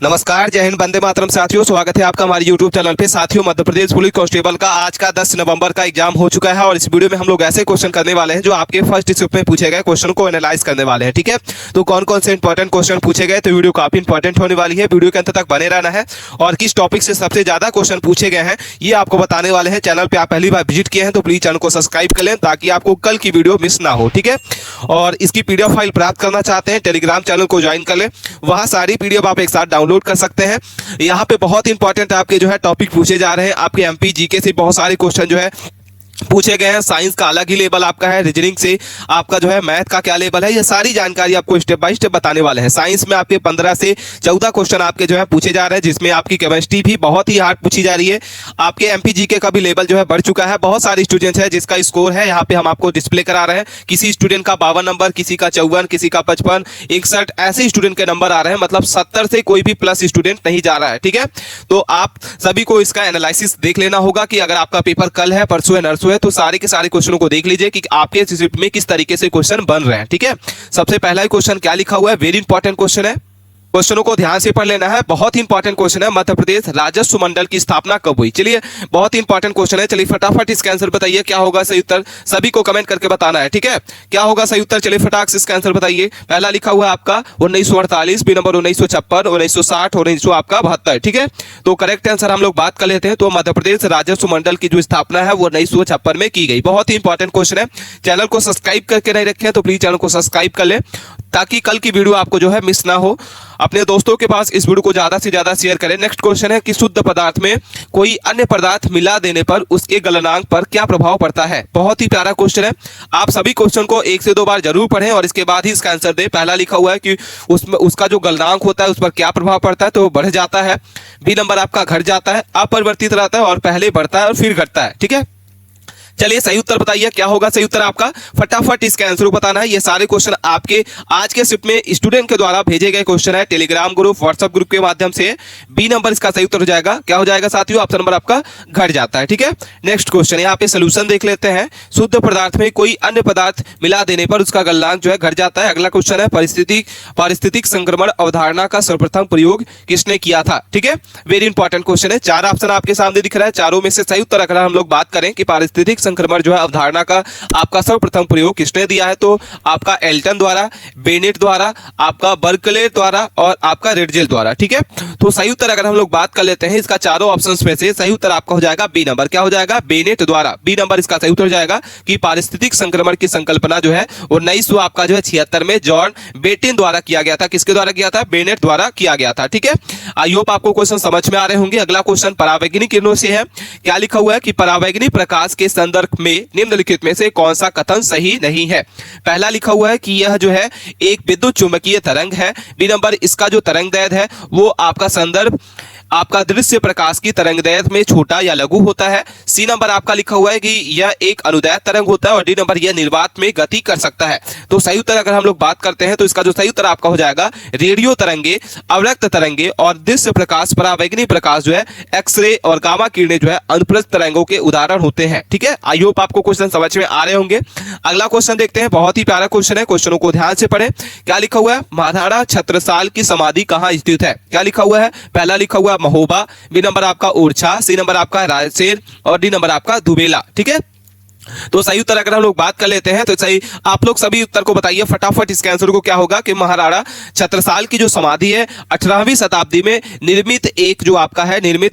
नमस्कार, जय हिंद, वंदे मातरम। साथियों, स्वागत है आपका हमारे YouTube चैनल पे। साथियों, मध्य प्रदेश पुलिस कांस्टेबल का आज का 10 नवंबर का एग्जाम हो चुका है और इस वीडियो में हम लोग ऐसे क्वेश्चन करने वाले हैं जो आपके फर्स्ट शिफ्ट में पूछे गए क्वेश्चन को एनालाइज करने वाले हैं। ठीक है, तो कौन कौन से इंपॉर्टेंट क्वेश्चन पूछे गए, तो वीडियो काफी इंपॉर्टेंट होने वाली है। वीडियो के अंत तक बने रहना है और किस टॉपिक से सबसे ज्यादा क्वेश्चन पूछे गए हैं ये आपको बताने वाले हैं। चैनल पर आप पहली बार विजिट किए हैं तो प्लीज चैनल को सब्सक्राइब कर लें ताकि आपको कल की वीडियो मिस ना हो। ठीक है, और इसकी पीडीएफ फाइल प्राप्त करना चाहते हैं, टेलीग्राम चैनल को ज्वाइन कर लें, वहां सारी पीडीएफ आप एक साथ डाउनलोड कर सकते हैं। यहाँ पे बहुत इंपॉर्टेंट आपके जो है टॉपिक पूछे जा रहे हैं। आपके एमपी जीके से बहुत सारे क्वेश्चन जो है पूछे गए हैं। साइंस का अलग ही लेवल आपका है, रीजनिंग से आपका जो है मैथ का क्या लेवल है, ये सारी जानकारी आपको स्टेप बाय स्टेप बताने वाले हैं। साइंस में आपके 15 से 14 क्वेश्चन आपके जो है पूछे जा रहे हैं, जिसमें आपकी केमिस्ट्री भी बहुत ही हार्ड पूछी जा रही है। आपके एमपी जीके का भी लेवल जो है बढ़ चुका है। बहुत सारे स्टूडेंट्स हैं जिसका स्कोर है यहाँ पे हम आपको डिस्प्ले करा रहे हैं। किसी स्टूडेंट का 52 नंबर, किसी का 54, किसी का 55, 61 ऐसे स्टूडेंट के नंबर आ रहे हैं। मतलब 70 से कोई भी प्लस स्टूडेंट नहीं जा रहा है। ठीक है, तो आप सभी को इसका एनालिसिस देख लेना होगा कि अगर आपका पेपर कल है, परसों है, नरसों है, तो सारे के सारे क्वेश्चनों को देख लीजिए कि आपके शिफ्ट में किस तरीके से क्वेश्चन बन रहे हैं। ठीक है, सबसे पहला क्वेश्चन क्या लिखा हुआ है, वेरी इंपॉर्टेंट क्वेश्चन है, क्वेश्चनों को ध्यान से पढ़ लेना है। बहुत ही इंपॉर्टेंट क्वेश्चन है, मध्य प्रदेश राजस्व मंडल की स्थापना कब हुई। चलिए, बहुत ही इंपॉर्टेंट क्वेश्चन है। चलिए फटाफट इसका आंसर बताइए, क्या होगा सही उत्तर, सभी को कमेंट करके बताना है। ठीक है, क्या होगा सही उत्तर, चलिए फटाक से इसका आंसर बताइए। पहला लिखा हुआ है आपका 1948, बी नंबर 1956, 1960, 1900 आपका 72। ठीक है, तो करेक्ट आंसर हम लोग बात कर लेते हैं। तो मध्य प्रदेश राजस्व मंडल की जो स्थापना है वो 1956 में की गई। बहुत ही इंपॉर्टेंट क्वेश्चन है। चैनल को सब्सक्राइब करके नहीं रखे हैं तो प्लीज चैनल को सब्सक्राइब कर ले ताकि कल की वीडियो आपको जो है मिस ना हो। अपने दोस्तों के पास इस वीडियो को ज्यादा से ज्यादा शेयर करें। नेक्स्ट क्वेश्चन है कि शुद्ध पदार्थ में कोई अन्य पदार्थ मिला देने पर उसके गलनांक पर क्या प्रभाव पड़ता है। बहुत ही प्यारा क्वेश्चन है। आप सभी क्वेश्चन को 1 से 2 बार जरूर पढ़ें और इसके बाद ही इसका आंसर दें। पहला लिखा हुआ है कि उसमें उसका जो गलनांक होता है उस पर क्या प्रभाव पड़ता है, तो बढ़ जाता है। बी नंबर आपका घट जाता है, अपरिवर्तित रहता है और पहले बढ़ता है और फिर घटता है। ठीक है, चलिए सही उत्तर बताइए, क्या होगा सही उत्तर आपका, फटाफट इसका आंसर बताना है। ये सारे क्वेश्चन आपके आज के शिफ्ट में स्टूडेंट के द्वारा भेजे गए क्वेश्चन है, टेलीग्राम ग्रुप, व्हाट्सएप ग्रुप के माध्यम से। बी नंबर इसका सही उत्तर हो जाएगा। क्या हो जाएगा साथियों, ऑप्शन नंबर आपका घट जाता है। ठीक है, नेक्स्ट क्वेश्चन यहाँ पे सोल्यूशन देख लेते हैं। शुद्ध पदार्थ में कोई अन्य पदार्थ मिला देने पर उसका गलनांक जो है घट जाता है। अगला क्वेश्चन है पारिस्थितिक संक्रमण अवधारणा का सर्वप्रथम प्रयोग किसने किया था। ठीक है, वेरी इंपॉर्टेंट क्वेश्चन है। 4 ऑप्शन आपके सामने दिख रहा है, चारों में से सही उत्तर अगर हम लोग बात करें कि पारिस्थितिक संक्रमण जो है अवधारणा का आपका सर्वप्रथम प्रयोग किसने दिया है, तो आपका एल्टन द्वारा, बेनेट द्वारा, आपका बर्कले द्वारा और आपका रेडजेल द्वारा। ठीक है, तो सही उत्तर अगर हम लोग बात कर लेते हैं इसका चारों ऑप्शंस में से सही उत्तर आपका हो जाएगा बी नंबर। क्या हो जाएगा, बेनेट द्वारा। बी नंबर इसका सही उत्तर हो जाएगा कि पारिस्थितिक संक्रमण की संकल्पना जो है 1900 आपका जो है 76 में जॉन बेटिन द्वारा किया गया था। किसके द्वारा किया था, बेनेट द्वारा किया गया था। ठीक है, आई होप आपको क्वेश्चन समझ में आ रहे होंगे। अगला क्वेश्चन परावैंगनिक किरणों से है। क्या लिखा हुआ है कि परावैंगनिक प्रकाश के संदर्भ में निम्नलिखित में से कौन सा कथन सही नहीं है। पहला लिखा हुआ है कि यह जो है एक विद्युत चुंबकीय तरंग है। बी नंबर इसका जो तरंगदैर्घ्य है वो आपका संदर्भ आपका दृश्य प्रकाश की तरंगदैर्घ्य में छोटा या लघु होता है। सी नंबर आपका लिखा हुआ है कि यह एक अनुदैर्घ्य तरंग होता है और डी नंबर यह निर्वात में गति कर सकता है। तो सही उत्तर अगर हम लोग बात करते हैं तो इसका जो सही उत्तर आपका हो जाएगा रेडियो तरंगे, अवरक्त तरंगे और दृश्य प्रकाश, परावैंगनिक प्रकाश जो है एक्सरे और गामा किरणें जो है अनुप्रस्थ तरंगों के उदाहरण होते हैं। ठीक है, आई होप आपको क्वेश्चन समझ में आ रहे होंगे। अगला क्वेश्चन देखते हैं, बहुत ही प्यारा क्वेश्चन है, क्वेश्चनों को ध्यान से पढ़ें। क्या लिखा हुआ है, महाराणा छत्रसाल की समाधि कहां स्थित है। क्या लिखा हुआ है, पहला लिखा हुआ महोबा, बी नंबर आपका ओरछा, सी नंबर आपका रायसेन और डी नंबर आपका दुबेला। ठीक है, तो सही उत्तर अगर हम लोग बात कर लेते हैं तो सही आप लोग सभी उत्तर को बताइए फटाफट। इसके आंसर को क्या होगा कि महाराणा छत्रसाल की जो समाधि है 18वीं शताब्दी में निर्मित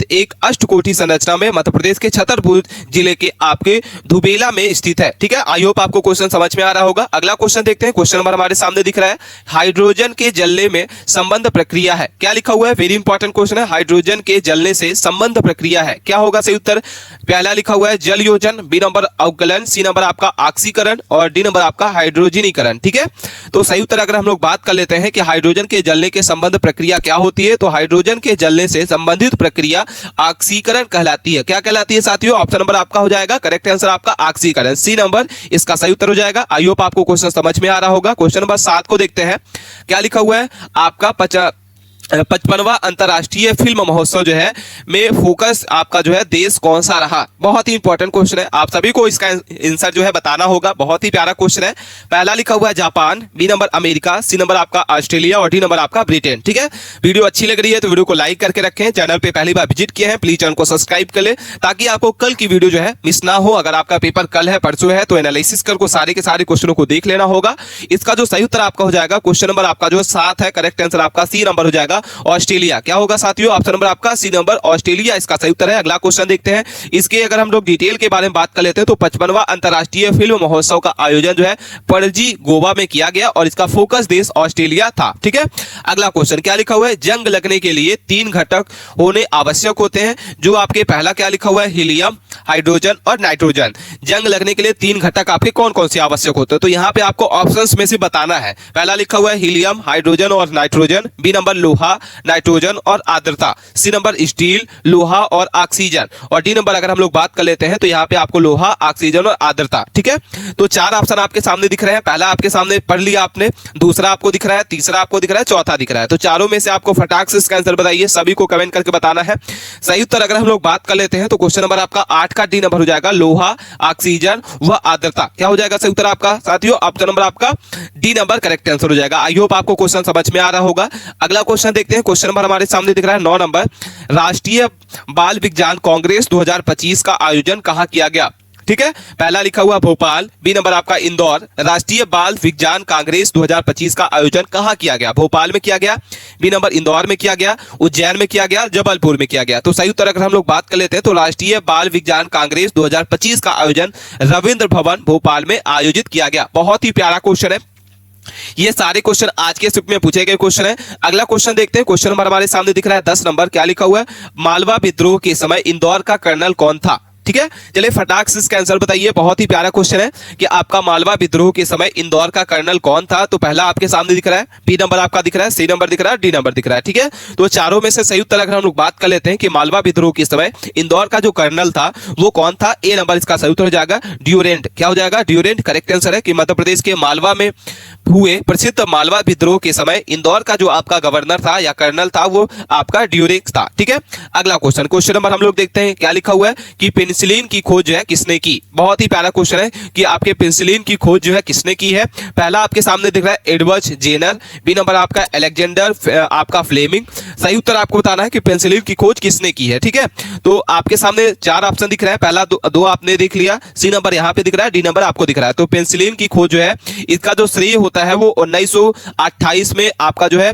एक अष्टकोठी संरचना में मध्य प्रदेश के छतरपुर जिले के आपके दुबेला में स्थित है। ठीक है, आई होप आपको क्वेश्चन समझ में आ रहा होगा। अगला क्वेश्चन देखते हैं, क्वेश्चन नंबर हमारे सामने दिख रहा है, हाइड्रोजन के जलने में संबंध प्रक्रिया है। क्या लिखा हुआ है, वेरी इंपॉर्टेंट क्वेश्चन है, हाइड्रोजन के जलने से संबंध प्रक्रिया है। क्या होगा सही उत्तर, पहला लिखा हुआ है जल योजन, बी नंबर सी नंबर आपका ऑक्सीकरण और डी नंबर आपका हाइड्रोजनीकरण। ठीक है, तो सही उत्तर अगर हम लोग बात कर लेते हैं कि हाइड्रोजन के जलने के संबंध प्रक्रिया क्या होती है, तो हाइड्रोजन के जलने से संबंधित प्रक्रिया ऑक्सीकरण कहलाती है। क्या कहलाती है साथियों, ऑप्शन नंबर आपका हो जाएगा करेक्ट आंसर आपका ऑक्सीकरण, सी नंबर इसका सही उत्तर हो जाएगा। आई होप आपको क्वेश्चन समझ में आ रहा होगा। क्वेश्चन नंबर 7 को देखते हैं। क्या लिखा हुआ है आपका 55वां अंतर्राष्ट्रीय फिल्म महोत्सव जो है में फोकस आपका जो है देश कौन सा रहा। बहुत ही इंपॉर्टेंट क्वेश्चन है, आप सभी को इसका आंसर जो है बताना होगा। बहुत ही प्यारा क्वेश्चन है। पहला लिखा हुआ है Japan, B number America, C number आपका ऑस्ट्रेलिया और डी नंबर आपका ब्रिटेन। ठीक है, वीडियो अच्छी लग रही है तो वीडियो को लाइक करके रखें। चैनल पे पहली बार विजिट किए हैं प्लीज चैनल को सब्सक्राइब कर ले ताकि आपको कल की वीडियो जो है मिस ना हो। अगर आपका पेपर कल है परसों है तो एनालिसिस करके सारे के सारे क्वेश्चनों को देख लेना होगा। इसका जो सही उत्तर आपका हो जाएगा क्वेश्चन नंबर आपका जो 7 है, करेक्ट आंसर आपका सी नंबर हो जाएगा ऑस्ट्रेलिया। क्या होगा साथियों, ऑप्शन नंबर आपका सी नंबर ऑस्ट्रेलिया इसका सही उत्तर है। अगला क्वेश्चन देखते हैं। इसके अगर हम लोग डिटेल के बारे में बात कर लेते हैं तो 55वां अंतर्राष्ट्रीय फिल्म महोत्सव का आयोजन जो है पणजी गोवा में किया गया और इसका फोकस देश ऑस्ट्रेलिया था। ठीक है, अगला क्वेश्चन क्या लिखा हुआ है, जंग लगने के लिए 3 घटक होने आवश्यक होते हैं। जो आपके पहला क्या लिखा हुआ है, हीलियम, हाइड्रोजन और नाइट्रोजन। जंग लगने के लिए 3 घटक आपके कौन कौन से आवश्यक होते हैं, तो यहां पे आपको ऑप्शंस में से बताना है। पहला लिखा हुआ है हीलियम, हाइड्रोजन और नाइट्रोजन, बी नंबर लोहा, नाइट्रोजन और आर्द्रता, सी नंबर स्टील, लोहा और ऑक्सीजन और डी नंबर अगर हम लोग बात कर लेते हैं तो यहाँ पे आपको लोहा, ऑक्सीजन और आर्द्रता। ठीक है, तो 4 ऑप्शन आपके सामने दिख रहे हैं। पहला आपके सामने पढ़ लिया आपने, दूसरा आपको दिख रहा है, तीसरा आपको दिख रहा है, चौथा दिख रहा है। तो चारों में से आपको फटाक से इसका आंसर बताइए, सभी को कमेंट करके बताना है। सही उत्तर अगर हम लोग बात कर लेते हैं तो क्वेश्चन नंबर आपका 8 का डी नंबर हो जाएगा लोहा, ऑक्सीजन व आर्द्रता। क्या हो जाएगा सही उत्तर आपका साथियों, ऑप्शन नंबर आपका डी नंबर करेक्ट आंसर हो जाएगा। आई होप आपको क्वेश्चन समझ में आ रहा होगा। अगला क्वेश्चन देखते हैं। क्वेश्चन नंबर हमारे सामने दिख रहा है 9 नंबर, राष्ट्रीय बाल विज्ञान कांग्रेस 2025 का आयोजन कहां किया गया। ठीक है, पहला लिखा हुआ भोपाल, बी नंबर आपका इंदौर। राष्ट्रीय बाल विज्ञान कांग्रेस 2025 का आयोजन कहां किया गया, भोपाल में किया गया, बी नंबर इंदौर में किया गया, उज्जैन में किया गया, जबलपुर में किया गया। तो सही उत्तर अगर हम लोग बात कर लेते हैं तो राष्ट्रीय बाल विज्ञान कांग्रेस 2025 का आयोजन रविंद्र भवन भोपाल में आयोजित किया गया। बहुत ही प्यारा क्वेश्चन है। ये सारे क्वेश्चन आज के शिफ्ट में पूछे गए क्वेश्चन है। अगला क्वेश्चन देखते हैं। क्वेश्चन नंबर हमारे सामने दिख रहा है 10 नंबर, क्या लिखा हुआ है, मालवा विद्रोह के समय इंदौर का कर्नल कौन था। ठीक है, चलिए फटाक से इसका आंसर बताइए। बहुत ही प्यारा क्वेश्चन है कि आपका मालवा विद्रोह के समय इंदौर का कर्नल कौन था। तो पहला आपके सामने दिख रहा है, बी नंबर आपका दिख रहा है, सी नंबर दिख रहा है, डी नंबर दिख रहा है। ठीक है, तो चारों में से सही उत्तर अगर हम लोग बात कर लेते हैं कि मालवा विद्रोह के समय इंदौर का जो कर्नल था वो कौन था, ए नंबर इसका सही उत्तर हो जाएगा ड्यूरेंट। क्या हो जाएगा, ड्यूरेंट करेक्ट आंसर है कि मध्य प्रदेश के मालवा में हुए प्रसिद्ध मालवा विद्रोह के समय इंदौर का जो आपका गवर्नर था या कर्नल था वो आपका ड्यूरेंट था। ठीक है, अगला क्वेश्चन, क्वेश्चन नंबर हम लोग देखते हैं। क्या लिखा हुआ है कि पेनिसिलिन की खोज है किसने की। बहुत ही प्यारा क्वेश्चन है कि आपके पेनिसिलिन की खोज जो है किसने की है। पहला आपके सामने दिख रहा है एडवर्ड जेनर, बी नंबर आपका अलेक्जेंडर आपका फ्लेमिंग। सही उत्तर आपको बताना है कि पेनिसिलिन की खोज किसने की है। ठीक है, तो आपके सामने 4 ऑप्शन दिख रहा है। पहला दो आपने देख लिया, सी नंबर यहाँ पे दिख रहा है, डी नंबर आपको दिख रहा है। तो पेनिसिलिन की खोज जो है इसका जो श्रेय होता है वो 1928 में आपका जो है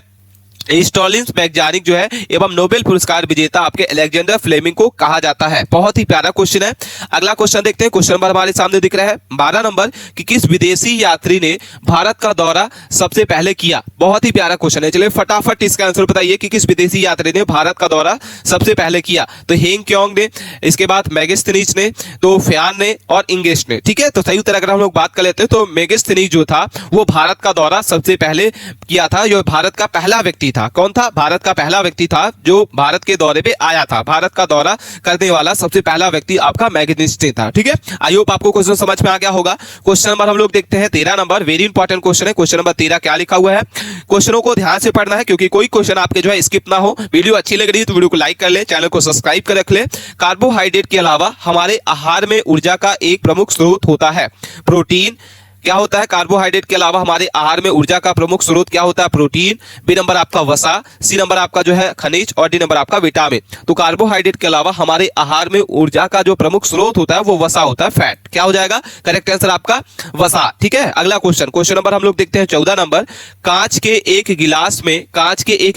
स्टॉलिन्स वैज्ञानिक जो है एवं नोबेल पुरस्कार विजेता आपके अलेक्जेंडर फ्लेमिंग को कहा जाता है। बहुत ही प्यारा क्वेश्चन है। अगला क्वेश्चन देखते हैं। क्वेश्चन नंबर हमारे सामने दिख रहा है 12 नंबर कि किस विदेशी यात्री ने भारत का दौरा सबसे पहले किया। बहुत ही प्यारा क्वेश्चन है, चलिए फटाफट इसका आंसर बताइए कि किस विदेशी यात्री ने भारत का दौरा सबसे पहले किया। तो हेंग क्योंग ने, इसके बाद मेगास्थनीज ने, तो फ्यान ने और इंगेश ने। ठीक है, तो सही उत्तर अगर हम लोग बात कर लेते हैं तो मेगास्थनीज जो था वो भारत का दौरा सबसे पहले किया था। जो भारत का पहला व्यक्ति था, कौन था, भारत का पहला व्यक्ति था जो भारत के दौरे पे आया था। भारत का दौरा करने वाला सबसे पहला व्यक्ति आपका मैग्नेस्टी था। ठीक है, आई होप आपको क्वेश्चन समझ में आ गया होगा। क्वेश्चन नंबर हम लोग देखते हैं 13 नंबर, वेरी इंपॉर्टेंट क्वेश्चन है। क्वेश्चन नंबर 13 क्या लिखा हुआ है, क्वेश्चनों को ध्यान से पढ़ना है क्योंकि कोई क्वेश्चन आपके जो है स्किप ना हो। वीडियो अच्छी लग रही है तो वीडियो को लाइक कर ले, चैनल को सब्सक्राइब कर रख ले। कार्बोहाइड्रेट के अलावा हमारे आहार में ऊर्जा का एक प्रमुख स्रोत होता है प्रोटीन। क्या होता है, कार्बोहाइड्रेट के अलावा हमारे आहार में ऊर्जा का प्रमुख स्रोत क्या होता है, प्रोटीन, बी नंबर आपका वसा, सी नंबर आपका जो है खनिज और डी नंबर आपका विटामिन। तो कार्बोहाइड्रेट के अलावा हमारे आहार में ऊर्जा का जो प्रमुख स्रोत होता है वो वसा होता है, फैट। क्या हो जाएगा, करेक्ट आंसर आपका वसा। ठीक है, अगला क्वेश्चन, क्वेश्चन नंबर हम लोग देखते हैं 14 नंबर, कांच के एक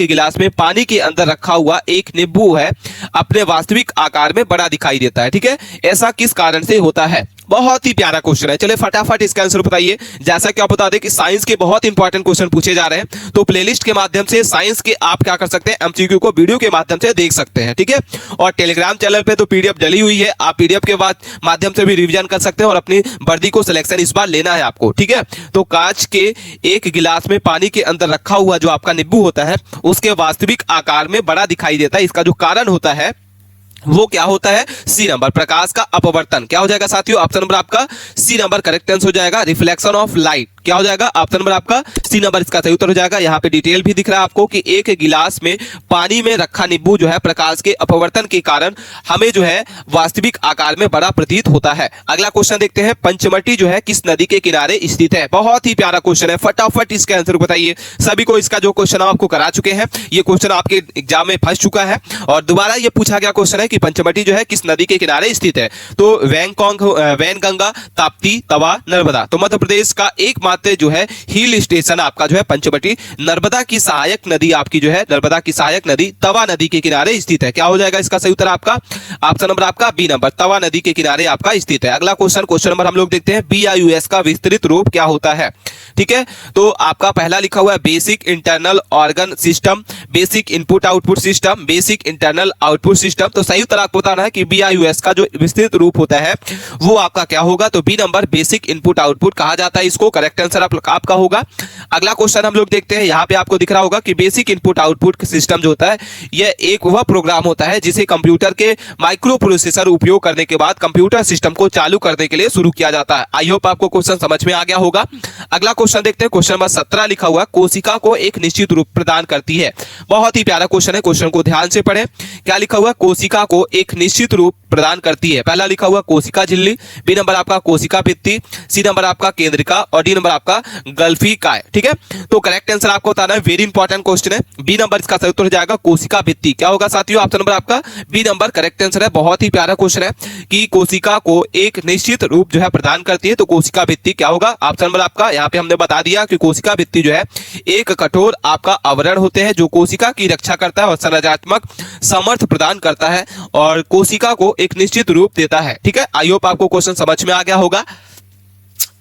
गिलास में पानी के अंदर रखा हुआ एक नींबू है अपने वास्तविक आकार में बड़ा दिखाई देता है। ठीक है, ऐसा किस कारण से होता है। बहुत ही प्यारा क्वेश्चन है, चलिए फटाफट इसका आंसर बताइए। जैसा कि आप बता दें कि साइंस के बहुत इंपॉर्टेंट क्वेश्चन पूछे जा रहे हैं तो प्लेलिस्ट के माध्यम से साइंस के आप क्या कर सकते हैं, एमसीक्यू को वीडियो के माध्यम से देख सकते हैं। ठीक है, और टेलीग्राम चैनल पे तो पीडीएफ डली हुई है, आप पीडीएफ के बाद माध्यम से भी रिवीजन कर सकते हैं और अपनी वर्दी को सिलेक्शन इस बार लेना है आपको। ठीक है, तो कांच के एक गिलास में पानी के अंदर रखा हुआ जो आपका नींबू होता है उसके वास्तविक आकार में बड़ा दिखाई देता है। इसका जो कारण होता है वो क्या होता है? सी नंबर, प्रकाश का अपवर्तन। क्या हो जाएगा साथियों? ऑप्शन नंबर आपका सी नंबर करेक्ट आंसर हो जाएगा। रिफ्लेक्शन ऑफ लाइट क्या हो जाएगा? ऑप्शन नंबर आपका सी नंबर इसका सही उत्तर हो जाएगा। यहाँ पे डिटेल भी दिख रहा है आपको कि एक गिलास में पानी में रखा नींबू जो है प्रकाश के अपवर्तन के कारण हमें जो है वास्तविक आकार में बड़ा प्रतीत होता है। अगला क्वेश्चन देखते हैं, पंचमटी जो है किस नदी के किनारे स्थित है? बहुत ही प्यारा क्वेश्चन है, फटाफट इसका आंसर बताइए। सभी को इसका जो क्वेश्चन आपको करा चुके हैं, ये क्वेश्चन आपके एग्जाम में फंस चुका है और दोबारा ये पूछा गया क्वेश्चन है कि पंचमटी जो है किस नदी के किनारे स्थित है? तो वैनगंगा, ताप्ती, तवा, नर्मदा। तो मध्य प्रदेश का एकमात्र जो है हिल स्टेशन आपका जो है पंचमटी, नर्मदा की सहायक नदी आपकी जो है, नर्मदा की सहायक नदी तवा नदी के किनारे स्थित है। क्या हो जाएगा इसका सही उत्तर आपका? ऑप्शन नंबर आपका बी नंबर, तवा नदी के किनारे आपका स्थित है। अगला क्वेश्चन नंबर हम लोग देखते हैं, BIUS का विस्तृत रूप क्या होता है? ठीक है, तो आपका पहला लिखा हुआ है basic internal organ system, basic input output system, basic internal output system. तो सही उत्तर आपको बताना है कि BIUS का जो विस्तृत रूप होता है वो आपका क्या होगा? तो B number, basic input output कहा जाता है इसको। करेक्ट आंसर आपका होगा। अगला क्वेश्चन हम लोग देखते हैं, यहाँ पे आपको दिख रहा होगा कि बेसिक इनपुट आउटपुट सिस्टम जो होता है यह एक वह प्रोग्राम होता है जिसे कंप्यूटर के माइक्रो प्रोसेसर उपयोग करने के बाद कंप्यूटर सिस्टम को चालू करने के लिए शुरू किया जाता है। आई होप आपको क्वेश्चन समझ में आ गया होगा। अगला क्वेश्चन देखते हैं, क्वेश्चन नंबर 17 लिखा हुआ, कोशिका को एक निश्चित रूप प्रदान करती है। बहुत ही प्यारा क्वेश्चन है, क्वेश्चन को ध्यान से पढ़ें। क्या लिखा हुआ? कोशिका को एक निश्चित रूप प्रदान करती है। पहला लिखा हुआ कोशिका झिल्ली, बी नंबर आपका कोशिका भित्ति, सी नंबर आपका केंद्रिका और डी नंबर आपका गल्फिकाय। ठीक है, तो करेक्ट आंसर आपको बताना है, वेरी इंपॉर्टेंट क्वेश्चन है। बी नंबर इसका सही उत्तर हो जाएगा कोशिका भित्ति। क्या होगा साथियों? ऑप्शन नंबर आपका बी नंबर करेक्ट आंसर है। बहुत ही प्यारा क्वेश्चन है कि कोशिका को एक निश्चित रूप जो है प्रदान करती है, तो कोशिका भित्ति क्या होगा? ऑप्शन नंबर आपका यहाँ पे हमने बता दिया कि कोशिका भित्ति जो है एक कठोर आपका आवरण होते हैं जो कोशिका की रक्षा करता है और संरचनात्मक समर्थ प्रदान करता है और कोशिका को एक निश्चित रूप देता है। ठीक है, आई होप आपको क्वेश्चन समझ में आ गया होगा।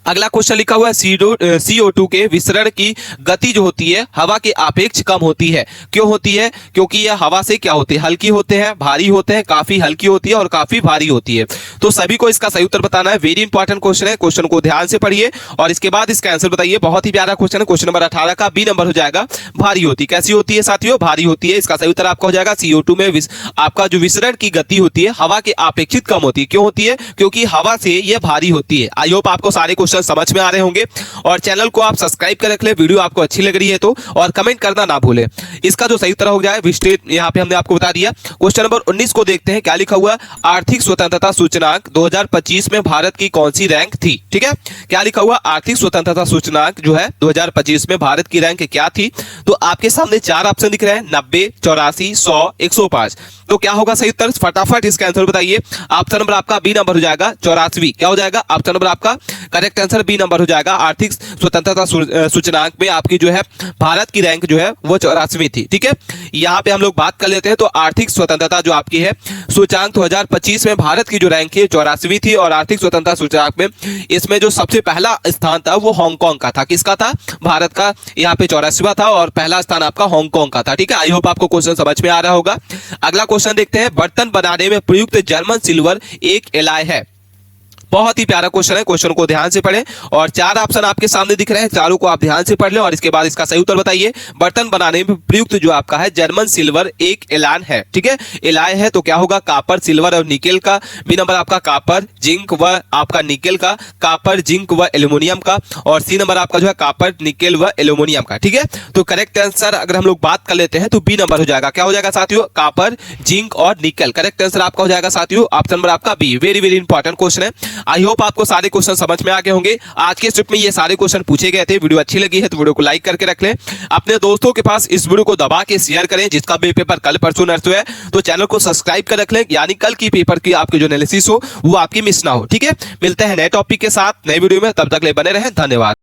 अगला क्वेश्चन लिखा हुआ है, CO2 के विसरण की गति जो होती है हवा के अपेक्ष कम होती है। क्यों होती है? क्योंकि यह हवा से क्या होती है? हल्की होते हैं, भारी होते हैं, काफी हल्की होती है और काफी भारी होती है। तो सभी को इसका सही उत्तर बताना है। वेरी इंपॉर्टेंट क्वेश्चन है, क्वेश्चन को ध्यान से पढ़िए और इसके बाद इसका आंसर बताइए। बहुत ही प्यारा क्वेश्चन है। क्वेश्चन नंबर 18 का बी नंबर हो जाएगा भारी होती। कैसी होती है साथियों? भारी होती है। इसका सही उत्तर आपका हो जाएगा CO2 में आपका जो विसरण की गति होती है हवा के अपेक्षित कम होती है। क्यों होती है? क्योंकि हवा से यह भारी होती है। आई होप आपको सारे क्वेश्चन समझ में आ रहे होंगे और चैनल को आप सब्सक्राइब कर रख ले, वीडियो आपको अच्छी लग रही है तो, और कमेंट करना ना भूलें। इसका जो सही उत्तर हो जाए विस्टेट यहाँ पे हमने आपको बता दिया। क्वेश्चन नंबर 19 को देखते हैं, क्या लिखा हुआ? आर्थिक स्वतंत्रता सूचकांक 2025 में भारत की कौन सी रैंक थी? ठीक है, क्या लिखा हुआ? आर्थिक स्वतंत्रता सूचकांक जो है 2025 में भारत की रैंक क्या थी? तो आपके सामने चार ऑप्शन दिख रहे हैं, 90, 84, 100, 105। तो क्या होगा सही उत्तर? फटाफट इसका आंसर बताइए। ऑप्शन नंबर आपका बी नंबर हो जाएगा 84। क्या हो जाएगा? ऑप्शन नंबर आपका करेक्ट आंसर बी नंबर हो जाएगा। आर्थिक स्वतंत्रता सूचकांक में आपकी जो है भारत की रैंक जो है वो 84वीं थी। ठीक है, यहाँ पे हम लोग बात कर लेते हैं। तो आर्थिक स्वतंत्रता जो आपकी है सूचकांक 2025 में भारत की जो रैंक है 84वीं थी और आर्थिक स्वतंत्रता सूचकांक में इसमें जो सबसे पहला स्थान था वो हांगकांग का था। किसका था? भारत का। यहाँ पे 84वां था और पहला स्थान आपका हांगकांग का था। ठीक है, आई होप आपको क्वेश्चन समझ में आ रहा होगा। अगला क्वेश्चन देखते हैं, बर्तन बनाने में प्रयुक्त जर्मन सिल्वर एक एलॉय है। बहुत ही प्यारा क्वेश्चन है, क्वेश्चन को ध्यान से पढ़ें और चार ऑप्शन आपके सामने दिख रहे हैं, चारों को आप ध्यान से पढ़ लें और इसके बाद इसका सही उत्तर बताइए। बर्तन बनाने में प्रयुक्त जो आपका है जर्मन सिल्वर एक एलान है। ठीक है, एलाय है तो क्या होगा? कापर, सिल्वर और निकेल का। बी नंबर आपका कापर, जिंक व आपका निकेल का, कापर, जिंक व एल्यूमिनियम का और सी नंबर आपका जो है कापर, निकेल व एल्यूमिनियम का। ठीक है, तो करेक्ट आंसर अगर हम लोग बात कर लेते हैं तो बी नंबर हो जाएगा। क्या हो जाएगा साथियों? कापर, जिंक और निकेल। करेक्ट आंसर आपका हो जाएगा साथियों ऑप्शन नंबर आपका B. Very very important question है। आई होप आपको सारे क्वेश्चन समझ में आ गए होंगे। आज के स्ट्रिप में ये सारे क्वेश्चन पूछे गए थे। वीडियो अच्छी लगी है तो वीडियो को लाइक करके रख लें, अपने दोस्तों के पास इस वीडियो को दबा के शेयर करें जिसका भी पेपर कल परसों नरसों है, तो चैनल को सब्सक्राइब कर रख लें, यानी कल की पेपर की आपकी जो एनालिसिस हो वो आपकी मिस ना हो। ठीक है, मिलते हैं नए टॉपिक के साथ नए वीडियो में, तब तक ले बने रहें। धन्यवाद।